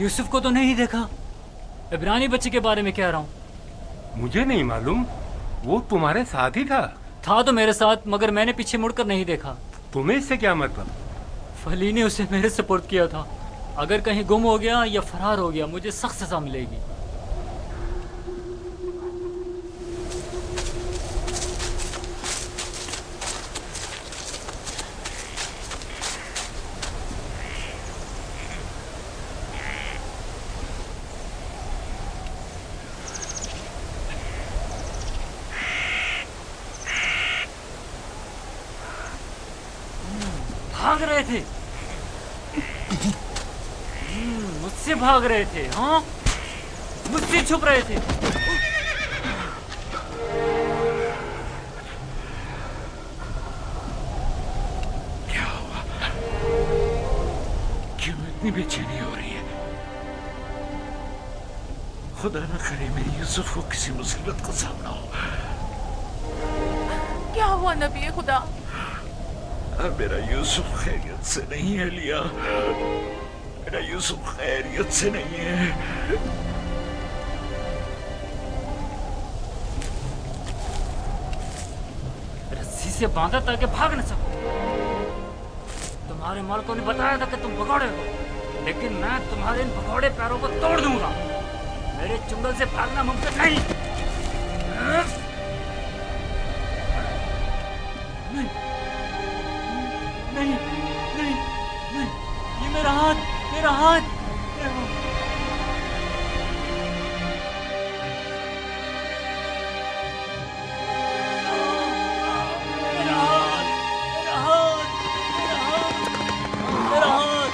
यूसुफ को तो नहीं देखा, इब्रानी बच्चे के बारे में कह रहा हूँ। मुझे नहीं मालूम, वो तुम्हारे साथ ही था तो मेरे साथ, मगर मैंने पीछे मुड़कर नहीं देखा। तुम्हें इससे क्या मतलब? फली ने उसे मेरे सपोर्ट किया था। अगर कहीं गुम हो गया या फरार हो गया मुझे सख्त सजा मिलेगी। भाग रहे थे, मुझसे भाग रहे थे, हाँ, मुझसे छुप रहे थे। क्या हुआ? क्यों इतनी बेचैनी हो रही है? खुदा न करे मेरी यूसुफ को किसी मुसीबत का सामना हो। क्या हुआ नबी खुदा? मेरा यूसुफ खैरियत से नहीं है लिया, मेरा यूसुफ खैरियत से नहीं है। रस्सी से बांधा ताकि भाग न सको। तुम्हारे मालिकों ने बताया था कि तुम भगौड़े हो, लेकिन मैं तुम्हारे इन भगौड़े पैरों को तोड़ दूंगा। मेरे चुंगल से भागना मुमकिन नहीं। नहीं, नहीं, नहीं, ये मेरा हाथ, मेरा हाथ, मेरा हाथ। मेरा हाथ, मेरा हाथ, मेरा हाथ, मेरा हाथ।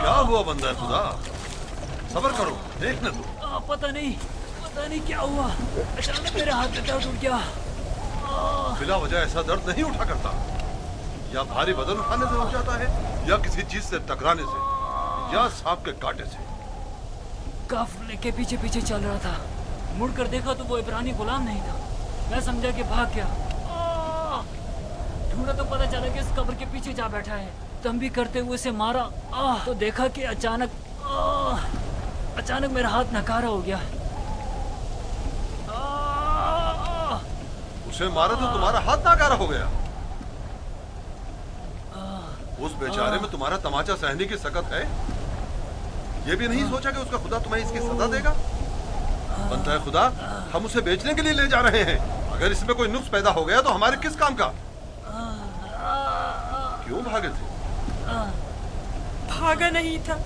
क्या हुआ बंदा खुदा? सब्र करो, देखने दो। पता नहीं क्या हुआ, अचानक मेरे हाथ में दर्द उठ गया। बिला वजह ऐसा दर्द नहीं उठा करता। या भारी वजन उठाने से उठ जाता है, या किसी चीज से टकराने से, या सांप के कांटे से। काफिले के पीछे पीछे चल रहा था, मुड़कर देखा तो वो इब्रानी गुलाम नहीं था। मैं समझा कि भाग गया। ढूंढा तो पता चला कि इस कब्र के पीछे जा बैठा है। तम भी करते हुए उसे मारा तो देखा कि अचानक मेरा हाथ नकारा हो गया। उसे मारा तो तुम्हारा हाथ नाकारा हो गया। उस बेचारे में तुम्हारा तमाचा सहने की सकत है। ये भी नहीं सोचा कि उसका खुदा तुम्हें इसकी सजा देगा? बनता है खुदा, हम उसे बेचने के लिए ले जा रहे हैं। अगर इसमें कोई नुक्स पैदा हो गया तो हमारे किस काम का? क्यों भागे थे? भागा नहीं था,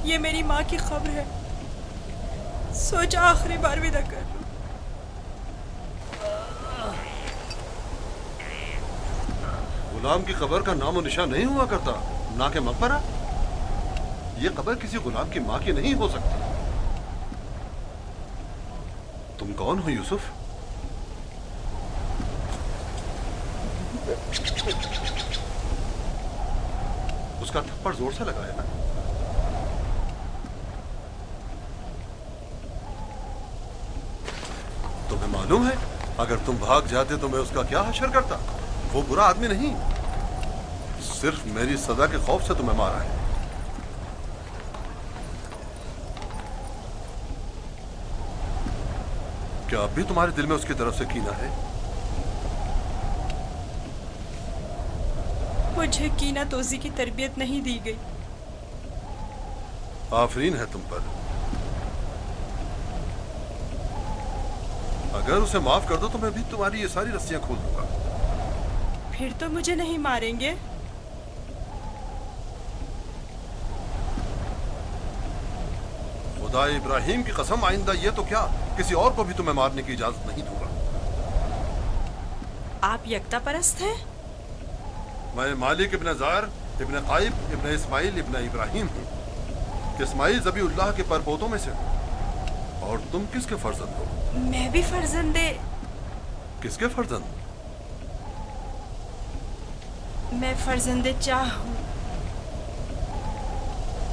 ये मेरी माँ की खबर है। सोचा आखिरी बार विदा कर लूं। गुलाम की कब्र का नामो निशान नहीं हुआ करता, ना के मकबरा। ये कब्र किसी गुलाम की माँ की नहीं हो सकती। तुम कौन हो यूसुफ? उसका थप्पड़ जोर से लगाया ना? तुम्हें मालूम है, अगर तुम भाग जाते तो मैं उसका क्या हशर करता? वो बुरा आदमी नहीं, सिर्फ मेरी सजा के खौफ से तुम्हें मारा है। क्या अब भी तुम्हारे दिल में उसकी तरफ से कीना है? मुझे कीना तोजी की तरबियत नहीं दी गई। आफरीन है तुम पर। अगर उसे माफ कर दो तो मैं भी तुम्हारी ये सारी रस्सियां खोल दूंगा। फिर तो मुझे नहीं मारेंगे? खुदा इब्राहिम की कसम, आइंदा ये तो क्या, किसी और को भी तुम्हें मारने की इजाजत नहीं दूंगा। आप यकता परस्त हैं? मैं मालिक इब्न ज़ार इब्न काइब इब्न इस्माइल इब्न इब्राहिम हूँ। इस्माइल ज़बीउल्लाह के परपोतों में से हूँ। और तुम किसके फर्जंद हो? मैं भी फर्जंदे। किसके फर्जंद? मैं फर्जंदे चाह हूँ।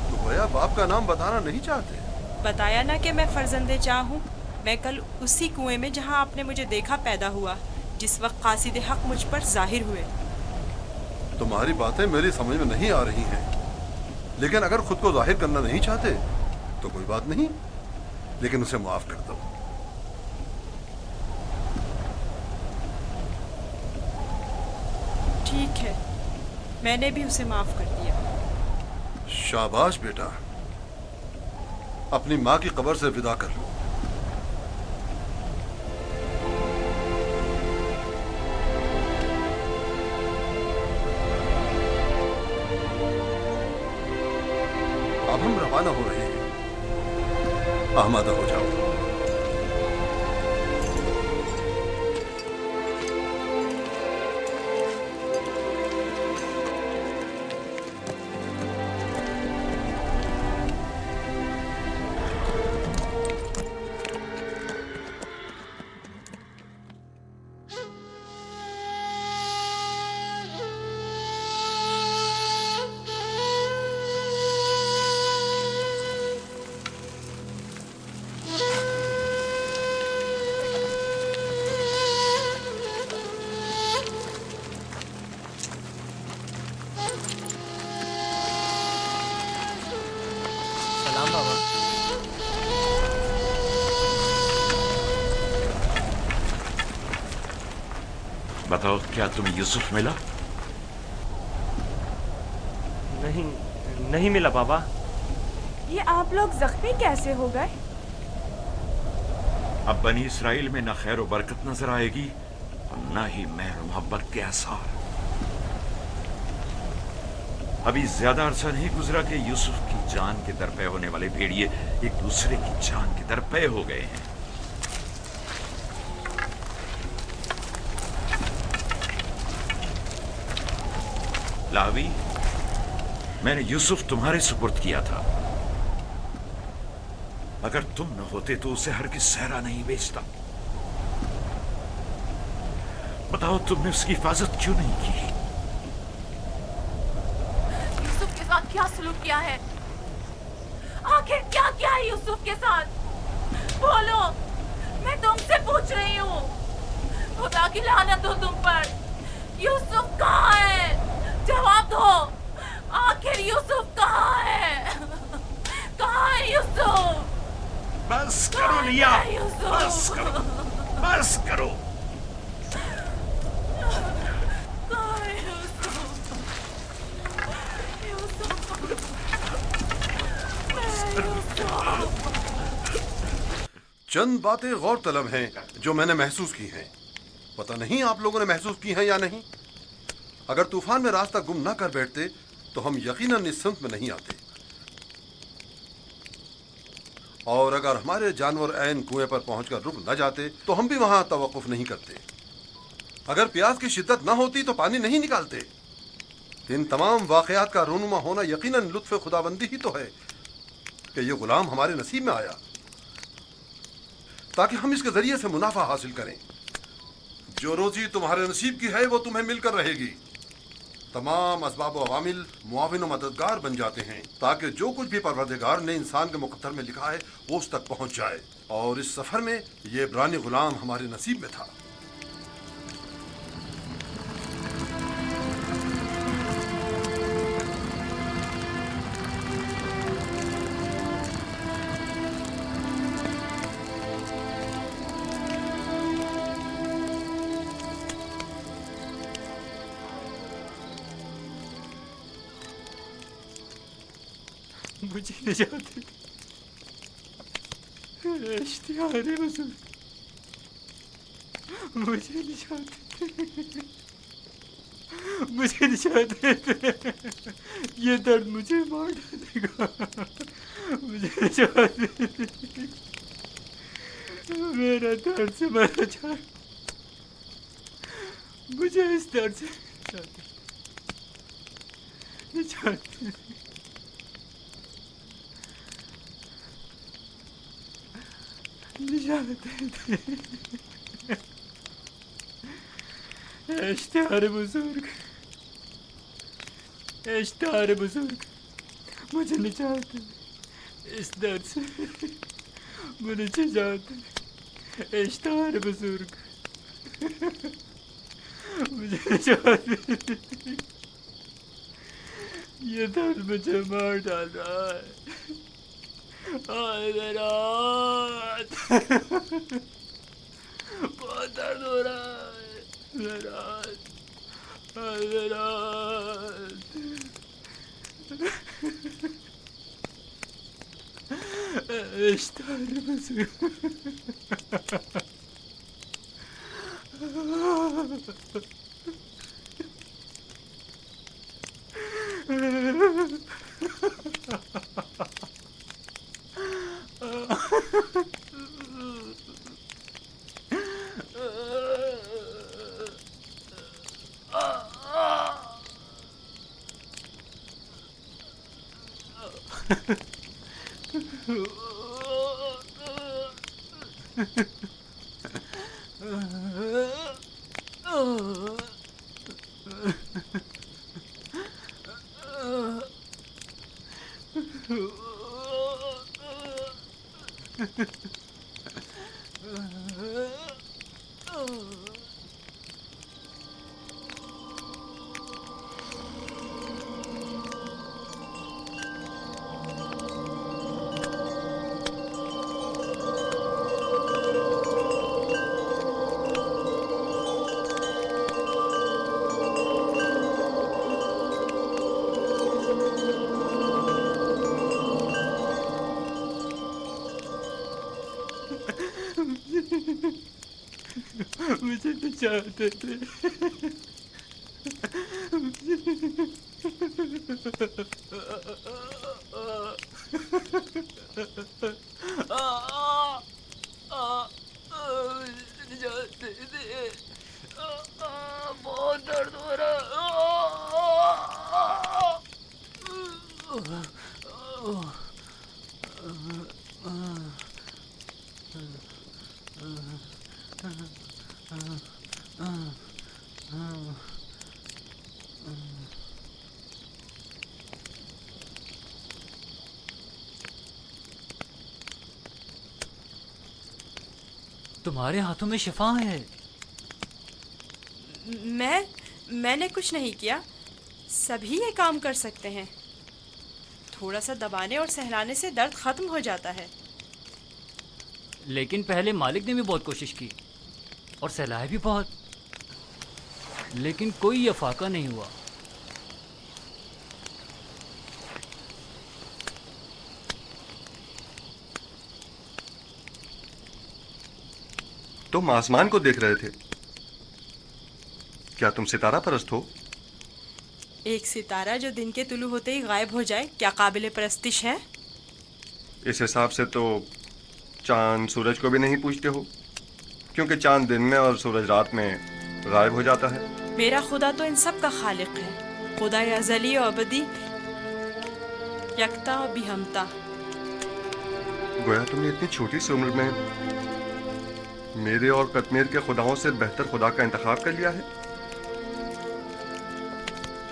तो गोया बाप का नाम बताना नहीं चाहते? बताया ना कि मैं फर्जंदे चाह हूँ। मैं कल उसी कुएं में जहाँ आपने मुझे देखा पैदा हुआ, जिस वक्त कासिद हक मुझ पर जाहिर हुए। तुम्हारी बातें मेरी समझ में नहीं आ रही हैं, लेकिन अगर खुद को जाहिर करना नहीं चाहते तो कोई बात नहीं, लेकिन उसे माफ कर दो। ठीक है, मैंने भी उसे माफ कर दिया। शाबाश बेटा, अपनी माँ की कब्र से विदा कर लो। अब हम रवाना हो रहे हैं, आमादा हो जाओ। सलाम बाबा। बताओ, क्या तुम्हें यूसुफ मिला? नहीं, नहीं मिला बाबा। ये आप लोग जख्मी कैसे हो गए? अब बनी इसराइल में न खैर व बरकत नजर आएगी और न ही मेहर मोहब्बत के आसार। अभी ज्यादा अरसा नहीं गुजरा कि यूसुफ की जान के दरपे होने वाले भेड़िए एक दूसरे की जान के दरपे हो गए हैं। लावी, मैंने यूसुफ तुम्हारे सुपुर्द किया था। अगर तुम न होते तो उसे हरगिज़ सहरा नहीं बेचता। बताओ, तुमने उसकी हिफाजत क्यों नहीं की? यूसुफ के साथ क्या सलूक किया है? आखिर क्या किया है यूसुफ के साथ? बोलो, मैं तुमसे पूछ रही हूँ। खुदा की लानत हो तुम पर। यूसुफ कहाँ है? जवाब दो। आखिर यूसुफ कहाँ है? कहाँ है यूसुफ? बस करो लिया, बस करो, बस करो। कहाँ है यूसुफ? चंद बातें गौर तलब हैं जो मैंने महसूस की हैं। पता नहीं आप लोगों ने महसूस की हैं या नहीं। अगर तूफान में रास्ता गुम ना कर बैठते तो हम यकीनन इस सिमत में नहीं आते, और अगर हमारे जानवर ऐन कुएं पर पहुंचकर रुक न जाते तो हम भी वहां तवक्कुफ नहीं करते। अगर प्यास की शिद्दत न होती तो पानी नहीं निकालते। इन तमाम वाकयात का रूनुमा होना यकीनन लुत्फ़ खुदाबंदी ही तो है कि ये गुलाम हमारे नसीब में आया ताकि हम इसके जरिए से मुनाफा हासिल करें। जो रोजी तुम्हारे नसीब की है वो तुम्हें मिलकर रहेगी। तमाम असबाब व अवामिल मुआविन व मददगार बन जाते हैं ताकि जो कुछ भी परवरदिगार ने इंसान के मुकद्दर में लिखा है वो उस तक पहुंच जाए। और इस सफर में ये इब्रानी गुलाम हमारे नसीब में था। मुझे निजात दे, इश्तिहार हुजूर, मुझे निजात दे, मुझे निजात दे। ये दर्द मुझे मार डालेगा। मुझे निजात दे, मेरा दर्द से मरा जाए। मुझे इस दर्द से निजात दे। इश्तिहार बुजुर्ग, इश्तिहार बुजुर्ग, मुझे निजात दे। इस दर्द से मुझे निजात दे। इश्तिहार बुजुर्ग, मुझे निजात दे। یہ درد مجھے مار ڈال رہا ہے. میرا ہاتھ بہت درد ہو رہا ہے. میرا ہاتھ میرا ہاتھ. اشتہار مزور. مجھے بچاتے تھے. بہت درد ہو رہا. تمہارے ہاتھوں میں شفا ہے. میں نے کچھ نہیں کیا. سبھی یہ کام کر سکتے ہیں. تھوڑا سا دبانے اور سہلانے سے درد ختم ہو جاتا ہے. لیکن پہلے مالک نے بھی بہت کوشش کی اور سہلائے بھی بہت, لیکن کوئی افاقہ نہیں ہوا. تم آسمان کو دیکھ رہے تھے. کیا تم ستارہ پرست ہو؟ ایک ستارہ جو دن کے طلوع ہوتے ہی غائب ہو جائے کیا قابل پرستش ہے؟ اس حساب سے تو چاند سورج کو بھی نہیں پوچھتے ہو, کیونکہ چاند دن میں اور سورج رات میں غائب ہو جاتا ہے. میرا خدا تو ان سب کا خالق ہے. خدا ازلی و ابدی, یکتا و بیہمتا. گویا تم نے اتنی چھوٹی سی عمر میں میرے اور قطمیر کے خداؤں سے بہتر خدا کا انتخاب کر لیا ہے.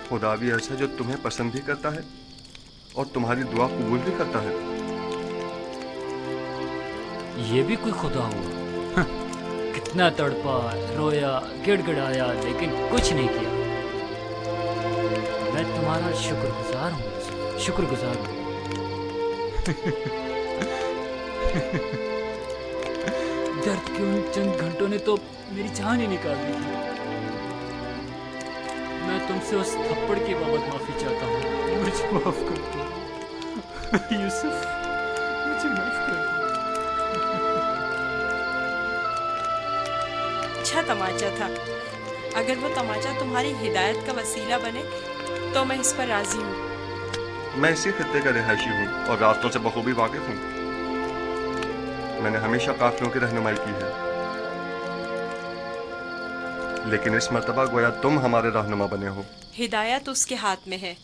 خدا بھی ایسا جو تمہیں پسند بھی کرتا ہے اور تمہاری دعا قبول بھی کرتا ہے. یہ بھی کوئی خدا ہوا؟ کتنا تڑپا, رویا, گڑ گڑایا, لیکن کچھ نہیں کیا. میں تمہارا شکر گزار ہوں, شکر گزار ہوں. درد کے ان چند گھنٹوں نے تو میری جان ہی نکال دی تھی. میں تم سے اس تھپڑ کے بابت معافی چاہتا ہوں. مجھے معاف کر دو یوسف, مجھے معاف کر دو. اچھا تماچا تھا. اگر وہ تماچا تمہاری ہدایت کا وسیلہ بنے تو میں اس پر راضی ہوں. میں اسی خطے کا رہائشی ہوں اور راستوں سے بخوبی واقف ہوں. میں نے ہمیشہ قافلوں کی رہنمائی کی ہے, لیکن اس مرتبہ گویا تم ہمارے رہنما بنے ہو. ہدایت اس کے ہاتھ میں ہے.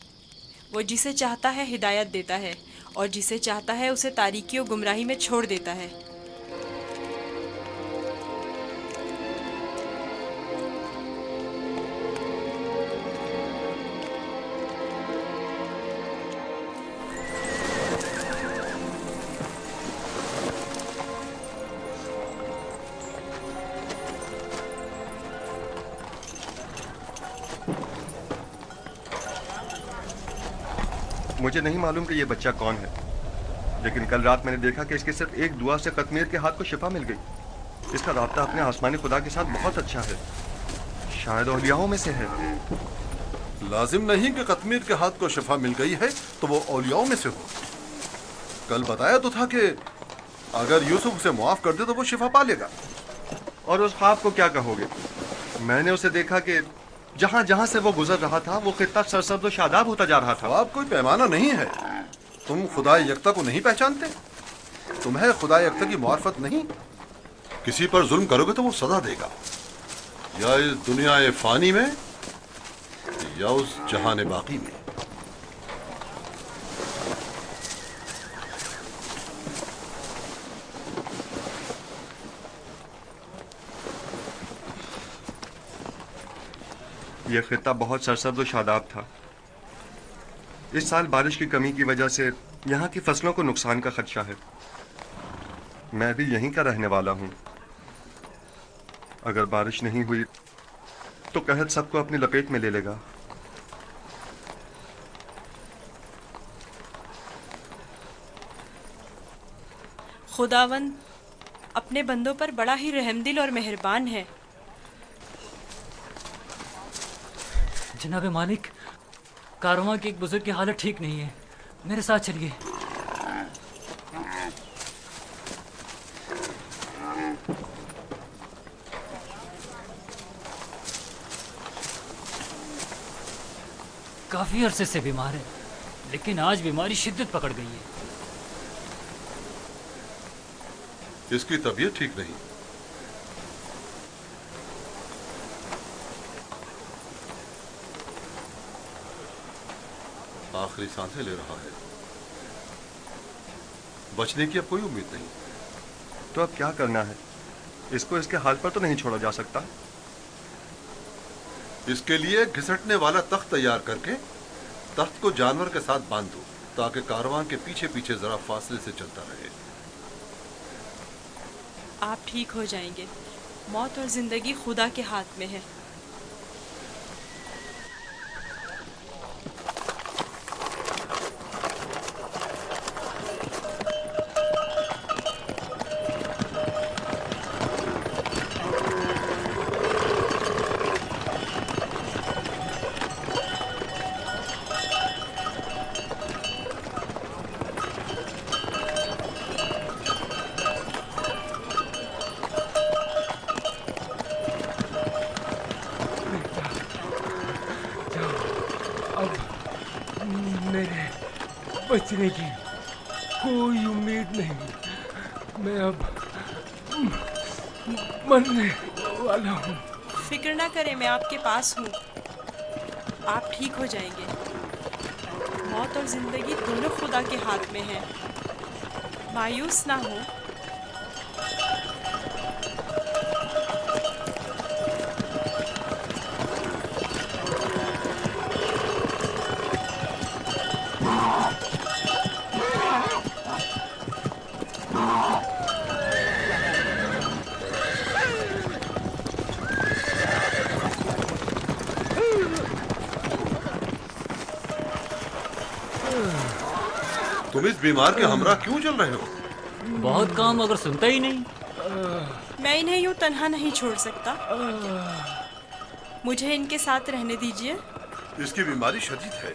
وہ جسے چاہتا ہے ہدایت دیتا ہے اور جسے چاہتا ہے اسے تاریکی و گمراہی میں چھوڑ دیتا ہے. مجھے نہیں معلوم کہ یہ بچہ کون ہے، لیکن کل رات میں نے دیکھا کہ اس کے صرف ایک دعا سے قطمیر کے ہاتھ کو شفا مل گئی۔ اس کا رابطہ اپنے آسمانی خدا کے ساتھ بہت اچھا ہے، شاید اولیاؤں میں سے ہے۔ لازم نہیں کہ قطمیر کے ہاتھ کو شفا مل گئی ہے تو وہ اولیاؤں میں سے ہو۔ کل بتایا تو تھا کہ اگر یوسف اسے معاف کر دے تو وہ شفا پا لے گا۔ اور اس خواب کو کیا کہو گے؟ میں نے اسے دیکھا کہ جہاں جہاں سے وہ گزر رہا تھا وہ خطہ سرسبز و شاداب ہوتا جا رہا تھا۔ خواب کوئی پیمانہ نہیں ہے۔ تم خدا یکتا کو نہیں پہچانتے؟ تمہیں خدا یکتا کی معرفت نہیں؟ کسی پر ظلم کرو گے تو وہ سزا دے گا، یا اس دنیا فانی میں یا اس جہان باقی میں۔ یہ خطہ بہت سرسبز و شاداب تھا۔ اس سال بارش کی کمی کی وجہ سے یہاں کی فصلوں کو نقصان کا خدشہ ہے۔ میں بھی یہیں کا رہنے والا ہوں۔ اگر بارش نہیں ہوئی تو قحط سب کو اپنی لپیٹ میں لے لے گا۔ خداوند اپنے بندوں پر بڑا ہی رحم دل اور مہربان ہے۔ جناب مالک، کارواں کے ایک بزرگ کی حالت ٹھیک نہیں ہے، میرے ساتھ چلیے۔ کافی عرصے سے بیمار ہے، لیکن آج بیماری شدت پکڑ گئی ہے۔ اس کی طبیعت ٹھیک نہیں۔ آخری سانسیں لے رہا ہے، بچنے کی اب کوئی امید نہیں۔ تو اب کیا کرنا ہے؟ اس کو اس کے حال پر تو نہیں چھوڑا جا سکتا۔ اس کے لیے گھسٹنے والا تخت تیار کر کے تخت کو جانور کے ساتھ باندھ دو تاکہ کارواں کے پیچھے پیچھے ذرا فاصلے سے چلتا رہے۔ آپ ٹھیک ہو جائیں گے، موت اور زندگی خدا کے ہاتھ میں ہے۔ میرے بچنے کی کوئی امید نہیں، میں اب مرنے والا ہوں۔ فکر نہ کریں، میں آپ کے پاس ہوں، آپ ٹھیک ہو جائیں گے۔ موت اور زندگی دونوں خدا کے ہاتھ میں ہیں، مایوس نہ ہو۔ تم اس بیمار کے ہمراہ کیوں چل رہے ہو؟ بہت کام اگر سنتا ہی نہیں۔ میں انہیں یوں تنہا نہیں چھوڑ سکتا، مجھے ان کے ساتھ رہنے دیجیے۔ اس کی بیماری شدید ہے،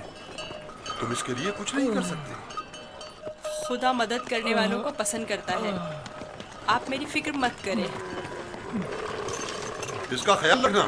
تم اس کے لیے کچھ نہیں کر سکتے۔ خدا مدد کرنے والوں کو پسند کرتا ہے، آپ میری فکر مت کریں۔ اس کا خیال رکھنا۔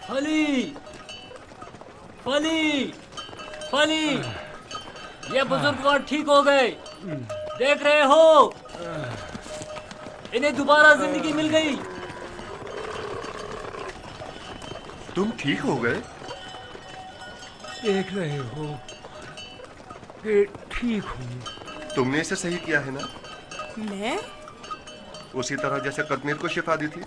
फली फली फली, ये बुजुर्गवार ठीक हो गए, देख रहे हो, इन्हें दोबारा जिंदगी मिल गई। तुम ठीक हो गए? देख रहे हो कि ठीक हूँ। तुमने इसे सही किया है ना? मैं? उसी तरह जैसे कश्मीर को शिफा दी थी।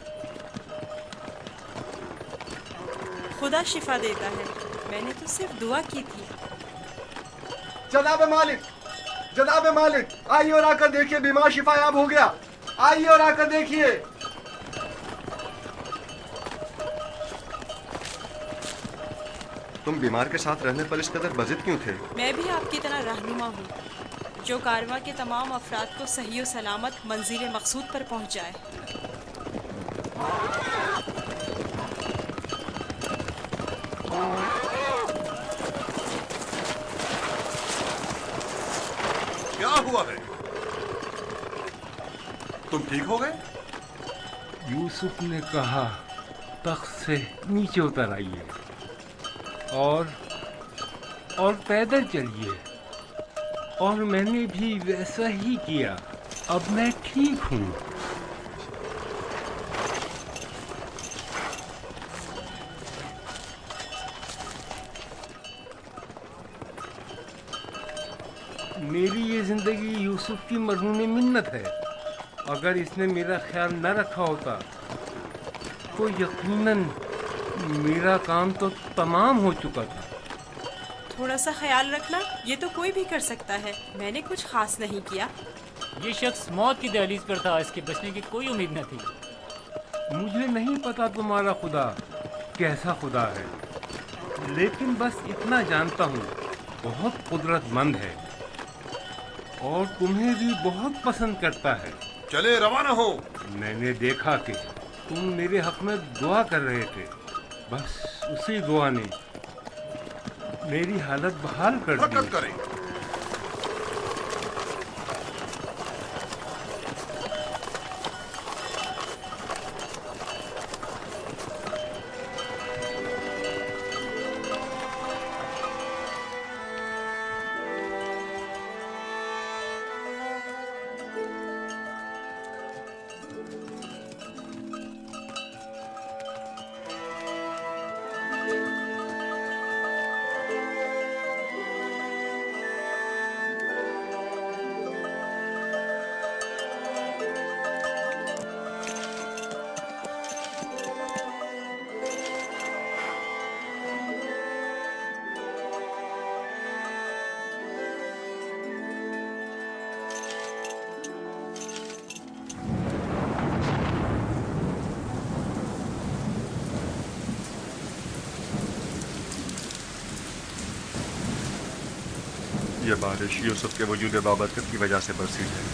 खुदा शिफा देता है, मैंने तो सिर्फ दुआ की थी। जनाब मालिक, आइए और आकर देखिए, बीमार शिफायाब हो गया। आइए और आकर देखिए। तुम बीमार के साथ रहने पर इस कदर बजिद क्यों थे? मैं भी आपकी तरह रहनुमा हूँ, जो कारवां के तमाम अफराद को सही व सलामत मंजिल मकसूद पर पहुँचाए। क्या हुआ है? तुम ठीक हो गए? यूसुफ ने कहा तख्त से नीचे उतर आइए और पैदल चलिए, और मैंने भी वैसा ही किया। अब मैं ठीक हूँ। मेरी ये जिंदगी यूसुफ की मरहूम मिन्नत है। अगर इसने मेरा ख्याल न रखा होता तो यकीनन मेरा काम तो तमाम हो चुका था। थोड़ा सा ख्याल रखना, ये तो कोई भी कर सकता है। मैंने कुछ खास नहीं किया। ये शख्स मौत की दहलीज पर था, इसके बचने की कोई उम्मीद न थी। मुझे नहीं पता तुम्हारा खुदा कैसा खुदा है, लेकिन बस इतना जानता हूँ, बहुत कुदरतमंद है और तुम्हें भी बहुत पसंद करता है। चले रवाना हो। मैंने देखा कि तुम मेरे हक में दुआ कर रहे थे, बस उसी दुआ ने मेरी हालत बहाल कर दी। हरकत करें। ये बारिश यूसुफ के वजूद बाबरकत की वजह से बरसी है।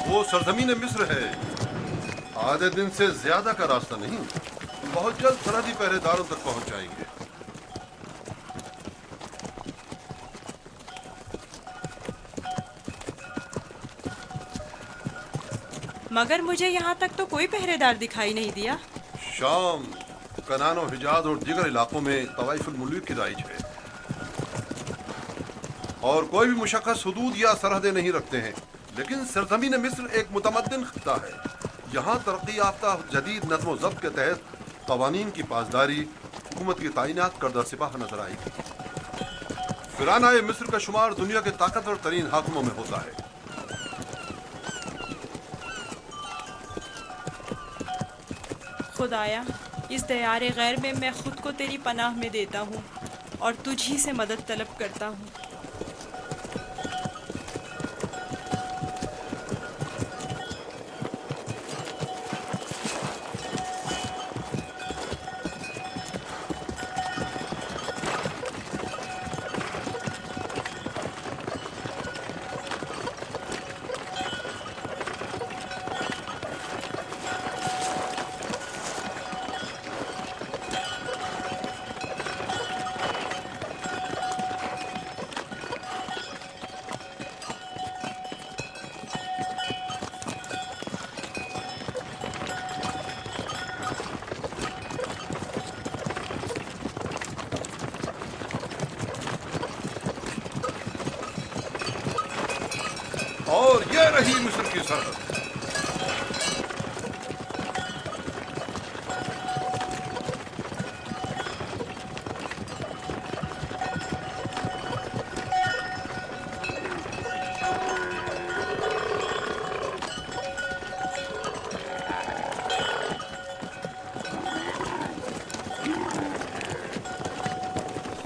वो सरजमीन मिस्र है, आधे दिन से ज्यादा का रास्ता नहीं। बहुत जल्द सरहदी पहरेदारों तक पहुंच जाएंगे। मगर मुझे यहाँ तक तो कोई पहरेदार दिखाई नहीं दिया। शाम, कनानो, हिजाज और दीगर इलाकों में तवाइफुल मुल्क की राइज है, और कोई भी मुशक्कस हुदूद या सरहदें नहीं रखते हैं। लेकिन सरजमीन मिस्र एक मुतमद्दिन खित्ता है। यहाँ तरक्की याफ्ता जदीद नज़्म ज़ब्त के तहत क़वानीन की पासदारी, हुकूमत की तैनात करदा सिपाह नजर आएगी। फिरानाए मिस्र का शुमार दुनिया के ताकतवर तरीन हाकिमों में होता है। खुदाया, इस दयारे गैर में मैं खुद को तेरी पनाह में देता हूँ और तुझी से मदद तलब करता हूँ। और ये रही मिस्र की सरहद।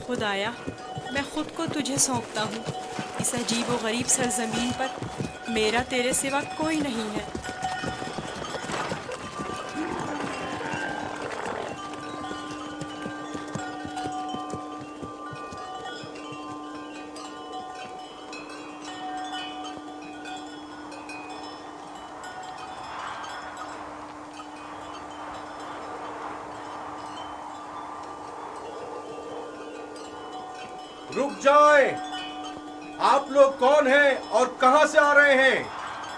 खुदाया, मैं खुद को तुझे सौंपता हूँ। इस अजीब व गरीब सरजमीन पर मेरा तेरे सिवा कोई नहीं है। रुक जाएं! आप लोग कौन हैं और कहां से आ रहे हैं?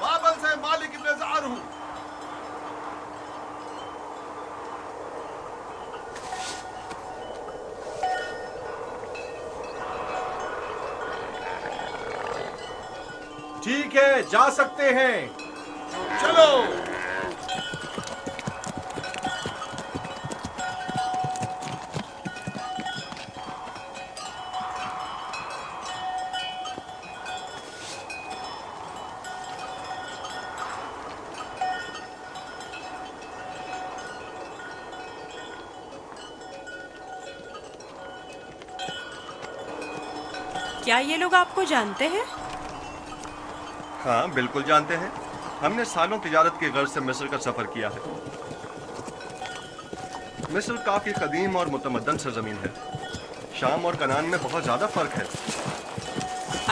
बाबल से मालिक इब्न ज़ार हूं। ठीक है, जा सकते हैं। चलो। क्या ये लोग आपको जानते हैं? हाँ, बिल्कुल जानते हैं। हमने सालों तिजारत की गर्ज से मिस्र का सफर किया है। मिस्र काफी कदीम और मुतमद्दन सरजमीन है। शाम और कनान में बहुत ज्यादा फर्क है।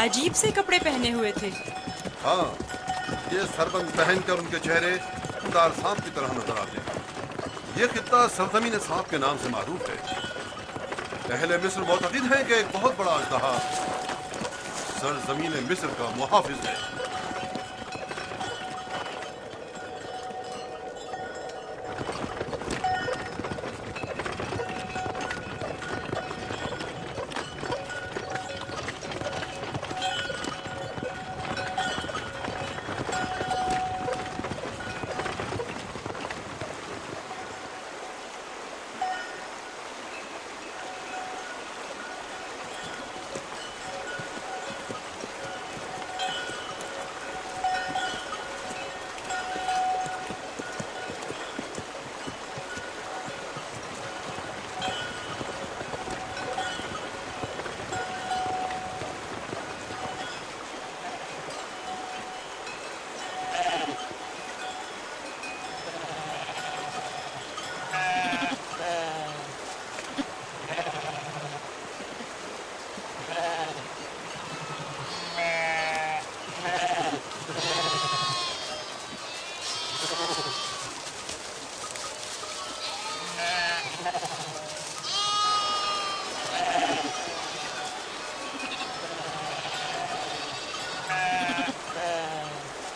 अजीब से कपड़े पहने हुए थे। हाँ, ये सरबंद पहनकर उनके चेहरे खुदार सांप की तरह नजर आते हैं। ये खित्ता सरजमीन सांप के नाम से मारूफ है। अहले मिस्र मोतक़िद हैं कि एक बहुत बड़ा अजदहा सरजमीन मिस्र का मुहाफिज है।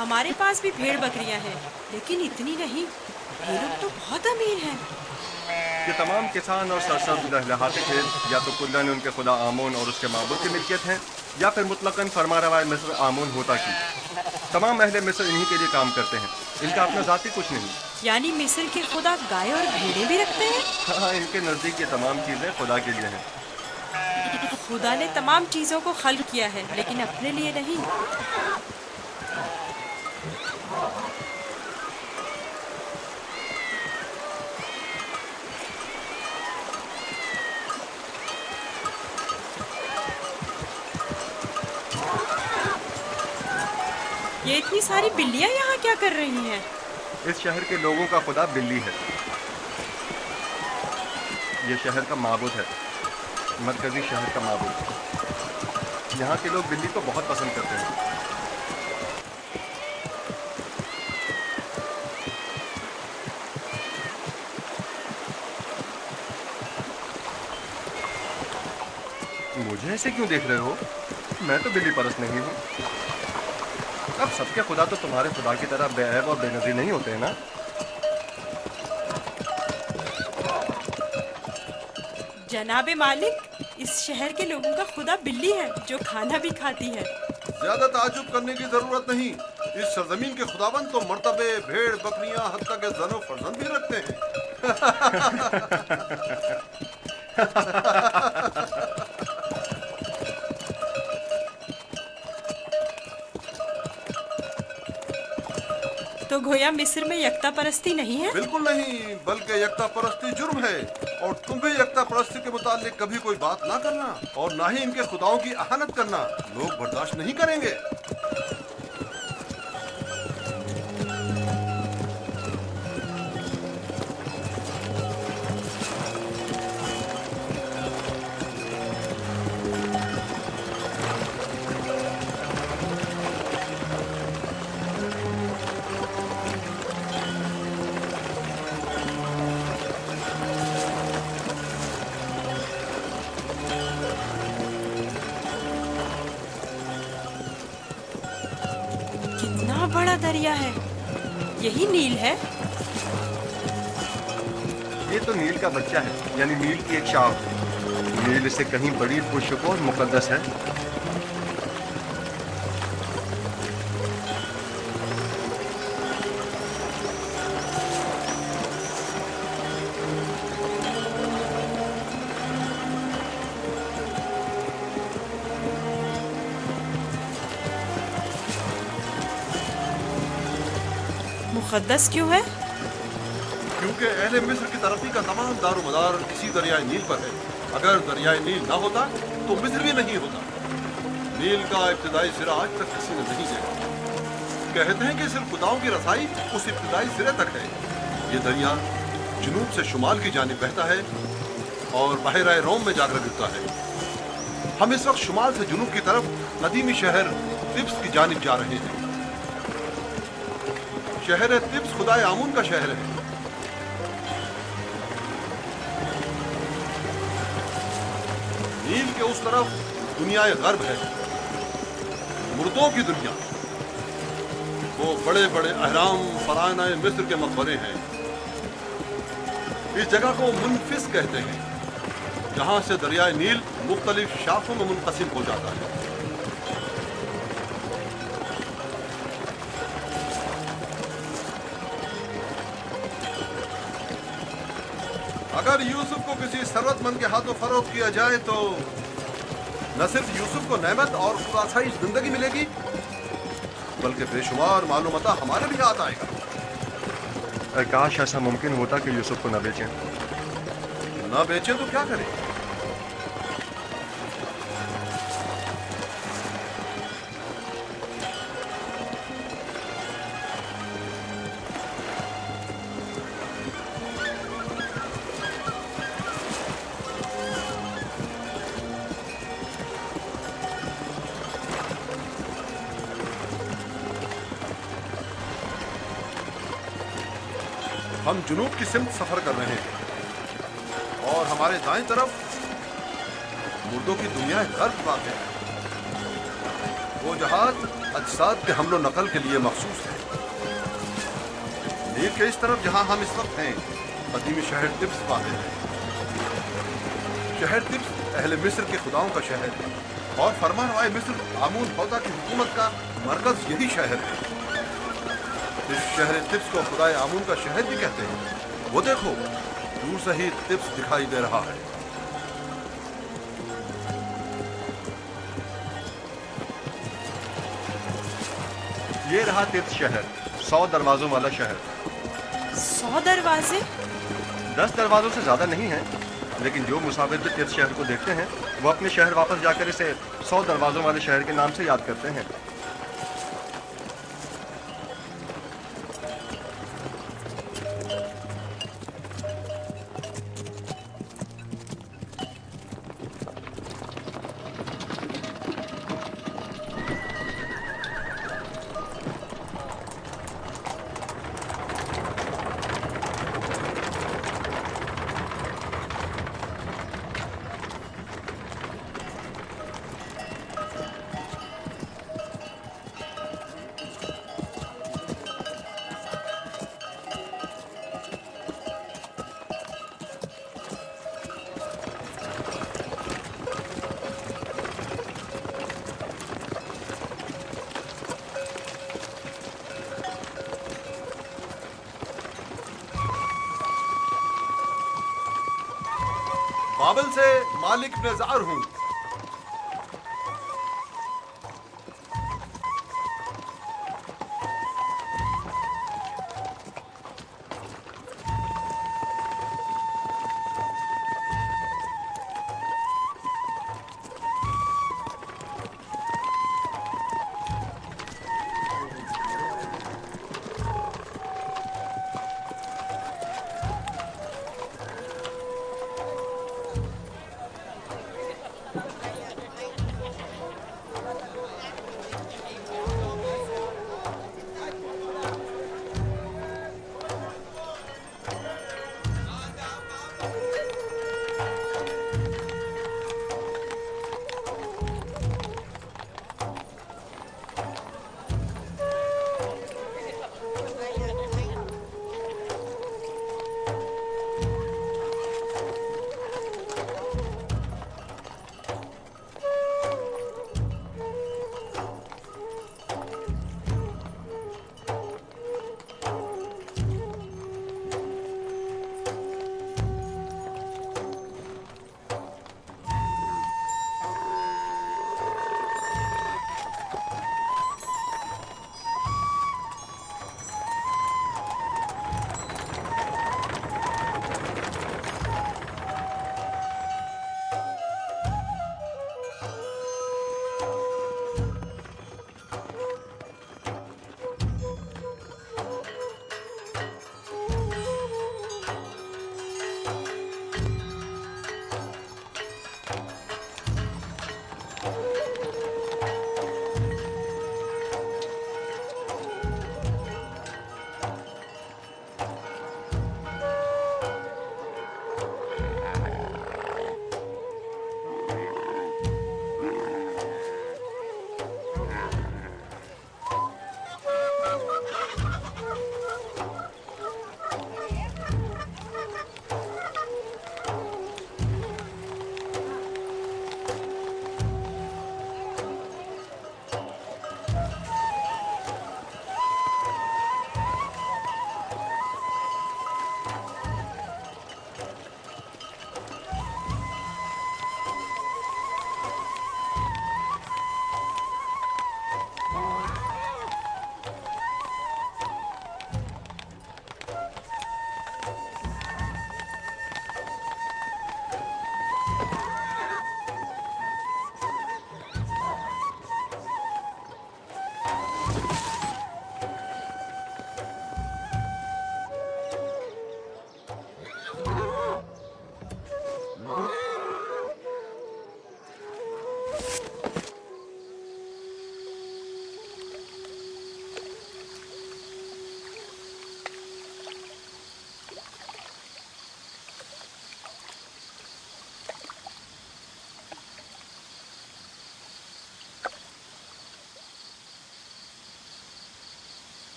हमारे पास भी भेड़ बकरियां हैं, लेकिन इतनी नहीं। ये लोग तो बहुत अमीर हैं। ये तमाम किसान और सरसब्ज़ लहलहाते खेत या तो कुल्ला ने उनके खुदा आमोन और उसके माबूद की मिल्कियत हैं, या फिर मुतलकन फरमारवा मिस्र आमोन होता की। तमाम अहले मिस्र इन्हीं के लिए काम करते हैं। इनका अपना ज़ाती कुछ नहीं। यानी मिस्र के खुदा गाय और भेड़ें भी रखते हैं? हाँ, इनके नज़दीक ये तमाम चीज़ें खुदा के लिए हैं। खुदा ने तमाम चीज़ों को खल्क किया है, लेकिन अपने लिए नहीं। ये इतनी सारी बिल्लियां यहाँ क्या कर रही हैं? इस शहर के लोगों का खुदा बिल्ली है। ये शहर का माबूद है, मरकजी शहर का माबूद। यहाँ के लोग बिल्ली को बहुत पसंद करते हैं। मुझे ऐसे क्यों देख रहे हो? मैं तो बिल्ली परस्त नहीं हूँ। अब सबके खुदा तो तुम्हारे खुदा की तरह बेऐब और बेनज़ीर नहीं होते हैं ना? जनाबे मालिक, इस शहर के लोगों का खुदा बिल्ली है, जो खाना भी खाती है। ज्यादा ताजुब करने की जरूरत नहीं। इस सरजमीन के खुदाबंद तो मर्तबे, भेड़, बकरियां, हत्ता के जनो फर्जंद भी रखते हैं। तो गोया मिस्र में यकता परस्ती नहीं है? बिल्कुल नहीं, बल्कि यकता परस्ती जुर्म है। और तुम भी यकता परस्ती के मुतालिक कभी कोई बात ना करना और ना ही इनके खुदाओं की अहानत करना। लोग बर्दाश्त नहीं करेंगे। कितना बड़ा दरिया है। यही नील है? ये तो नील का बच्चा है, यानी नील की एक शाख। नील इससे कहीं बड़ी पुरशुक और मुकद्दस है। मुकद्दस क्यों है? क्योंकि अहले मिस्र की तरक्की का तमाम दारोमदार इसी दरियाए नील पर है। अगर दरियाए नील ना होता तो मिस्र भी नहीं होता। नील का इब्तिदाई सिरा आज तक किसी ने नहीं देखा। कहते हैं कि सिर्फ खुदाओं की रसाई उस इब्तिदाई सिरे तक है। ये दरिया जुनूब से शुमाल की जानिब बहता है और बहरा रोम में जाकर गिरता है। हम इस वक्त शुमाल से जुनूब की तरफ कदीमी शहर तिब्स की जानिब जा रहे हैं। शहर तिब्स खुदाए आमून का शहर है। नील के उस तरफ दुनियाए गर्ब है, मुर्दों की दुनिया। वो बड़े बड़े अहराम फरानाए मिस्र के मकबरे हैं। इस जगह को मुनफिस कहते हैं, जहां से दरियाए नील मुख्तलिफ शाखों में मुनक़सिम हो जाता है। अगर यूसुफ को किसी सरवतमंद के हाथों फरोख्त किया जाए तो न सिर्फ यूसुफ को नेमत और खुदासाइश जिंदगी मिलेगी, बल्कि बेशुमार मालूमता हमारे भी हाथ आएगा। काश ऐसा मुमकिन होता कि यूसुफ को न बेचें। न बेचें तो क्या करें? हम जुनूब की सिमत सफर कर रहे हैं और हमारे दाएं तरफ मुर्दों की दुनिया गर्भ वाक़ है। वो जहाज अजसाद के हमलो नकल के लिए मखसूस है। नील के इस तरफ जहां हम इस वक्त हैं, कदीमी शहर तिब्स वाक़ है। शहर तिब्स अहले मिस्र के खुदाओं का शहर है और फरमानवाए मिस्र आमून फौदा की हुकूमत का मरकज यही शहर है। इस शहर तिब्स को खुदाए आमून का शहर भी कहते हैं। वो देखो, दूर से ही तिब्स दिखाई दे रहा है। ये रहा तिब्स शहर, 100 दरवाजों वाला शहर। 100 दरवाजे? 10 दरवाजों से ज्यादा नहीं है, लेकिन जो मुसाफिर भी तिब्स शहर को देखते हैं वो अपने शहर वापस जाकर इसे 100 दरवाजों वाले शहर के नाम से याद करते हैं। बाबल से मालिक नजार हूँ।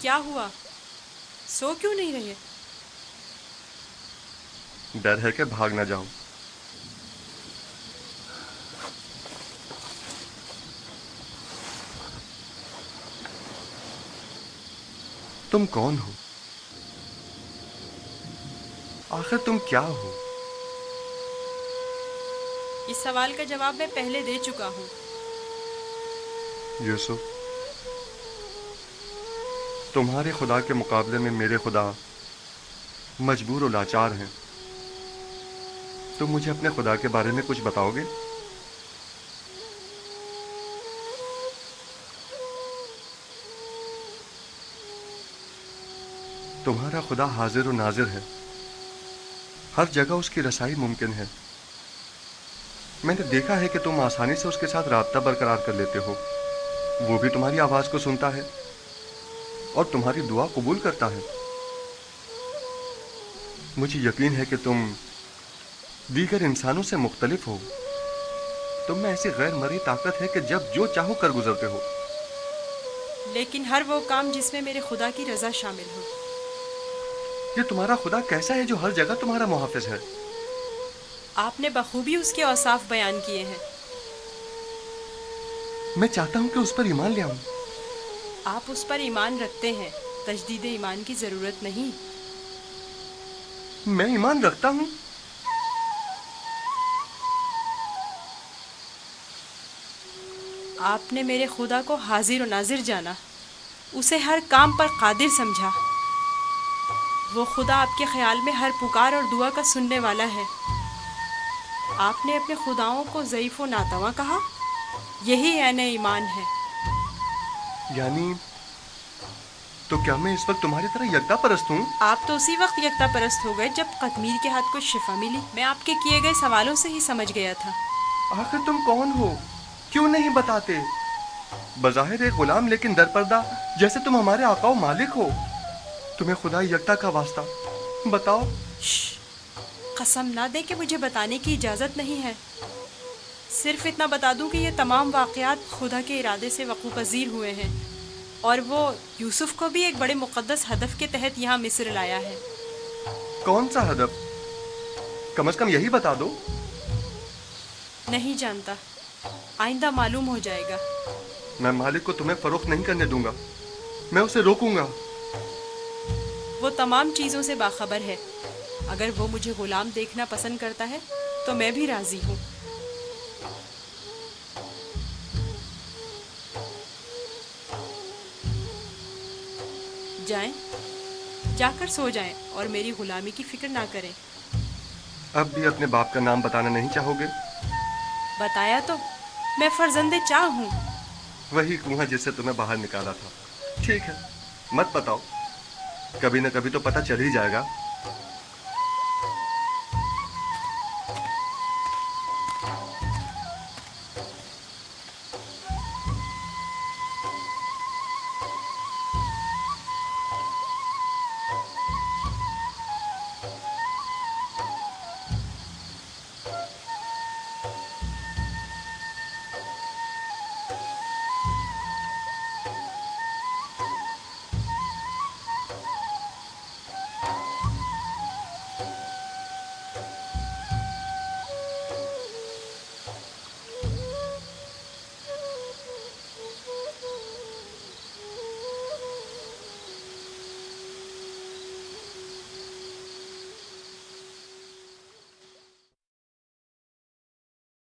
क्या हुआ? सो क्यों नहीं रहे? डर है कि भाग ना जाऊं। तुम कौन हो? आखिर तुम क्या हो? इस सवाल का जवाब मैं पहले दे चुका हूँ। यूसुफ, तुम्हारे खुदा के मुकाबले में मेरे खुदा मजबूर और लाचार हैं। तुम मुझे अपने खुदा के बारे में कुछ बताओगे? तुम्हारा खुदा हाजिर और नाजिर है, हर जगह उसकी रसाई मुमकिन है। मैंने देखा है कि तुम आसानी से उसके साथ राब्ता बरकरार कर लेते हो। वो भी तुम्हारी आवाज को सुनता है और तुम्हारी दुआ कबूल करता है। मुझे यकीन है कि तुम दीगर इंसानों से मुख्तलिफ हो। तुम में ऐसी गैर मरी ताकत है कि जब जो चाहो कर गुजरते हो। लेकिन हर वो काम जिसमें मेरे खुदा की रजा शामिल हो। ये तुम्हारा खुदा कैसा है जो हर जगह तुम्हारा मुहाफिज है? आपने बखूबी उसके औसाफ बयान किए हैं। मैं चाहता हूं कि उस पर ईमान ले आऊं। आप उस पर ईमान रखते हैं, तजदीद ईमान की जरूरत नहीं। मैं ईमान रखता हूं। आपने मेरे खुदा को हाजिर और नाजिर जाना, उसे हर काम पर कादिर समझा। वो खुदा आपके ख्याल में हर पुकार और दुआ का सुनने वाला है। आपने अपने खुदाओं को ज़ईफ़ व नातवा कहा, यही ऐन ईमान है। यानी तो क्या मैं इस वक्त तुम्हारी तरह यकता परस्त हूँ? आप तो उसी वक्त यकता परस्त हो गए जब कतमीर के हाथ को शिफा मिली। मैं आपके किए गए सवालों से ही समझ गया था। आखिर तुम कौन हो? क्यों नहीं बताते? बज़ाहिर एक गुलाम लेकिन दरपर्दा जैसे तुम हमारे आका व मालिक हो। तुम्हें खुदा यकता का वास्ता बताओ। कसम ना दे कि मुझे बताने की इजाज़त नहीं है। सिर्फ इतना बता दूं कि ये तमाम वाक़यात खुदा के इरादे से वक़ू पज़ीर हुए हैं और वो यूसुफ को भी एक बड़े मुक़द्दस हदफ के तहत यहाँ मिस्र लाया है। कौन सा हदफ? कम से कम यही बता दो। नहीं जानता, आइंदा मालूम हो जाएगा। मैं मालिक को तुम्हें फरोख्त नहीं करने दूंगा, मैं उसे रोकूंगा। वो तमाम चीज़ों से बाखबर है। अगर वो मुझे गुलाम देखना पसंद करता है तो मैं भी राज़ी हूँ। जाएं, जाकर सो जाएं और मेरी गुलामी की फिक्र ना करें। अब भी अपने बाप का नाम बताना नहीं चाहोगे? बताया तो, मैं फर्जंदे चाह हूँ। वही कुआं जिससे तुम्हें बाहर निकाला था। ठीक है, मत बताओ, कभी न कभी तो पता चल ही जाएगा।